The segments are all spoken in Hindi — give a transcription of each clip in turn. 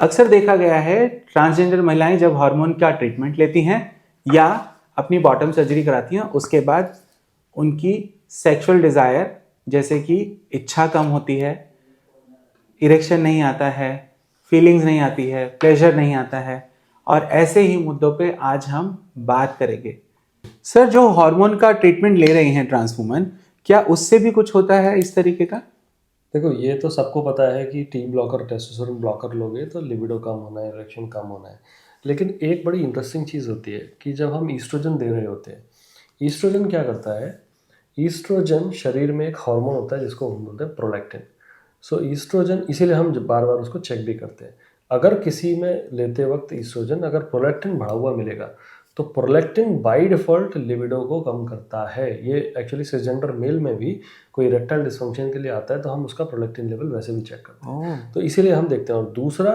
अक्सर देखा गया है ट्रांसजेंडर महिलाएं जब हार्मोन का ट्रीटमेंट लेती हैं या अपनी बॉटम सर्जरी कराती हैं, उसके बाद उनकी सेक्सुअल डिज़ायर जैसे कि इच्छा कम होती है, इरेक्शन नहीं आता है, फीलिंग्स नहीं आती है, प्लेजर नहीं आता है, और ऐसे ही मुद्दों पे आज हम बात करेंगे। सर, जो हार्मोन का ट्रीटमेंट ले रहे हैं ट्रांसवुमन, क्या उससे भी कुछ होता है इस तरीके का? देखो, ये तो सबको पता है कि टी ब्लॉकर, टेस्टोस्टेरोन ब्लॉकर लोगे तो लिबिडो कम होना है, इरेक्शन कम होना है। लेकिन एक बड़ी इंटरेस्टिंग चीज़ होती है कि जब हम ईस्ट्रोजन दे रहे होते हैं, ईस्ट्रोजन क्या करता है? ईस्ट्रोजन शरीर में एक हार्मोन होता है जिसको हम बोलते हैं प्रोलैक्टिन। सो ईस्ट्रोजन, इसीलिए हम बार बार उसको चेक भी करते हैं। अगर किसी में लेते वक्त ईस्ट्रोजन अगर प्रोलैक्टिन बढ़ा हुआ मिलेगा तो प्रोलैक्टिन बाय डिफ़ॉल्ट लिबिडो को कम करता है। ये एक्चुअली सिसजेंडर मेल में भी कोई इरेक्टाइल डिस्फंक्शन के लिए आता है तो हम उसका प्रोलैक्टिन लेवल वैसे भी चेक करते हैं। तो इसीलिए हम देखते हैं। और दूसरा,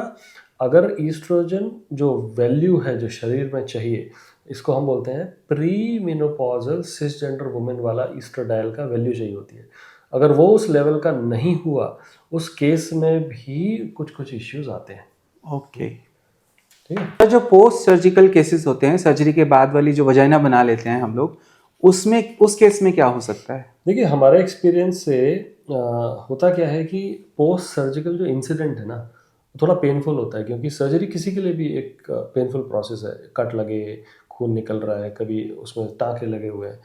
अगर ईस्ट्रोजन जो वैल्यू है जो शरीर में चाहिए, इसको हम बोलते हैं प्री मेनोपॉजल सिसजेंडर वुमेन वाला ईस्ट्रोडायल का वैल्यू चाहिए होती है। अगर वो उस लेवल का नहीं हुआ, उस केस में भी कुछ इश्यूज आते हैं। ओके, ठीक है। तो जो पोस्ट सर्जिकल केसेस होते हैं, सर्जरी के बाद वाली जो वजाइना बना लेते हैं हम लोग, उसमें उस केस में क्या हो सकता है? देखिए, हमारे एक्सपीरियंस से होता क्या है कि पोस्ट सर्जिकल जो इंसिडेंट है ना, थोड़ा पेनफुल होता है, क्योंकि सर्जरी किसी के लिए भी एक पेनफुल प्रोसेस है। कट लगे, खून निकल रहा है, कभी उसमें टाँके लगे हुए हैं।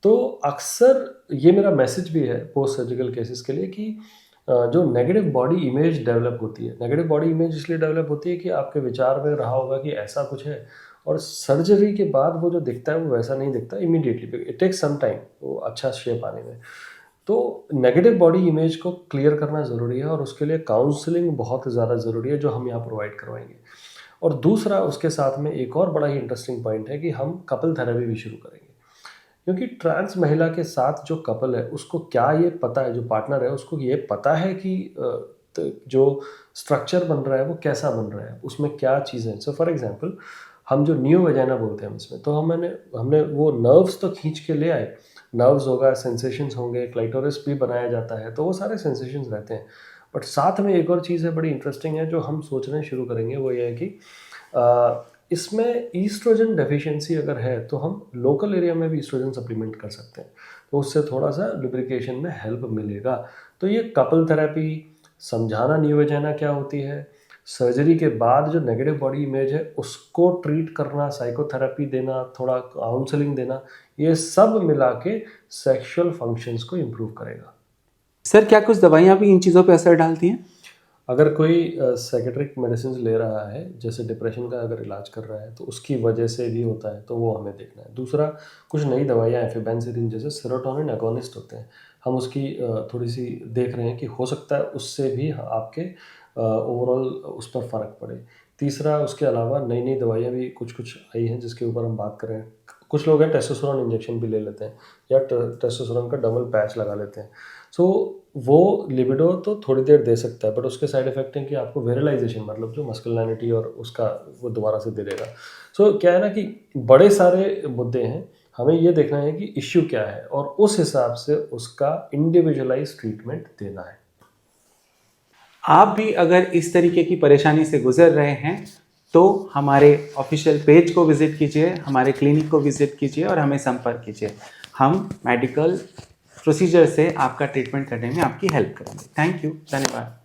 तो अक्सर ये मेरा मैसेज भी है पोस्ट सर्जिकल केसेस के लिए कि जो नेगेटिव बॉडी इमेज डेवलप होती है, नेगेटिव बॉडी इमेज इसलिए डेवलप होती है कि आपके विचार में रहा होगा कि ऐसा कुछ है, और सर्जरी के बाद वो जो दिखता है वो वैसा नहीं दिखता immediately. It takes some time वो अच्छा शेप आने में। तो नेगेटिव बॉडी इमेज को क्लियर करना ज़रूरी है, और उसके लिए काउंसलिंग बहुत ज़्यादा ज़रूरी है जो हम यहाँ प्रोवाइड करवाएंगे। और दूसरा, उसके साथ में एक और बड़ा ही इंटरेस्टिंग पॉइंट है कि हम कपल थेरेपी भी शुरू करेंगे। क्योंकि ट्रांस महिला के साथ जो कपल है उसको क्या ये पता है, जो पार्टनर है उसको ये पता है कि जो स्ट्रक्चर बन रहा है वो कैसा बन रहा है, उसमें क्या चीज़ें हैं। सो फॉर एग्जांपल, हम जो नियो वजाइना बोलते हैं हम इसमें, तो हमने वो नर्व्स तो खींच के ले आए। नर्व्स होगा, सेंसेशंस होंगे, क्लाइटोरिस भी बनाया जाता है, तो वो सारे सेंसेशंस रहते हैं। बट साथ में एक और चीज़ है बड़ी इंटरेस्टिंग है जो हम सोचना शुरू करेंगे, वो ये है कि इसमें ईस्ट्रोजन डेफिशिएंसी अगर है तो हम लोकल एरिया में भी ईस्ट्रोजन सप्लीमेंट कर सकते हैं, तो उससे थोड़ा सा लुब्रिकेशन में हेल्प मिलेगा। तो ये कपल थेरेपी, समझाना नियो वजाइना क्या होती है, सर्जरी के बाद जो नेगेटिव बॉडी इमेज है उसको ट्रीट करना, साइकोथेरेपी देना, थोड़ा काउंसलिंग देना, ये सब मिला के सेक्शुअल फंक्शंस को इम्प्रूव करेगा। सर, क्या कुछ दवाइयाँ भी इन चीज़ों पे असर डालती हैं? अगर कोई साइकेट्रिक मेडिसिन ले रहा है, जैसे डिप्रेशन का अगर इलाज कर रहा है, तो उसकी वजह से भी होता है, तो वो हमें देखना है। दूसरा, कुछ नई दवाइयाँ एफेबेंसिडिन जैसे सेरोटोनिन एगोनिस्ट होते हैं, हम उसकी थोड़ी सी देख रहे हैं कि हो सकता है उससे भी आपके ओवरऑल उस पर फ़र्क पड़े। तीसरा, उसके अलावा नई नई दवाइयाँ भी कुछ आई हैं जिसके ऊपर हम बात करें। कुछ लोग हैं टेस्टोस्टेरोन इंजेक्शन भी ले लेते हैं, या टेस्टोस्टेरोन का डबल पैच लगा लेते हैं। सो वो लिबिडो तो थोड़ी देर दे सकता है, बट उसके साइड इफेक्ट हैं कि आपको विरलाइजेशन, मतलब जो मस्कुलिनिटी और उसका वो दोबारा से दे देगा। सो क्या है ना कि बड़े सारे मुद्दे हैं, हमें ये देखना है कि इश्यू क्या है और उस हिसाब से उसका इंडिविजुअलाइज ट्रीटमेंट देना है। आप भी अगर इस तरीके की परेशानी से गुजर रहे हैं तो हमारे ऑफिशियल पेज को विजिट कीजिए, हमारे क्लिनिक को विजिट कीजिए और हमें संपर्क कीजिए। हम मेडिकल प्रोसीजर से आपका ट्रीटमेंट करने में आपकी हेल्प करेंगे। थैंक यू, धन्यवाद।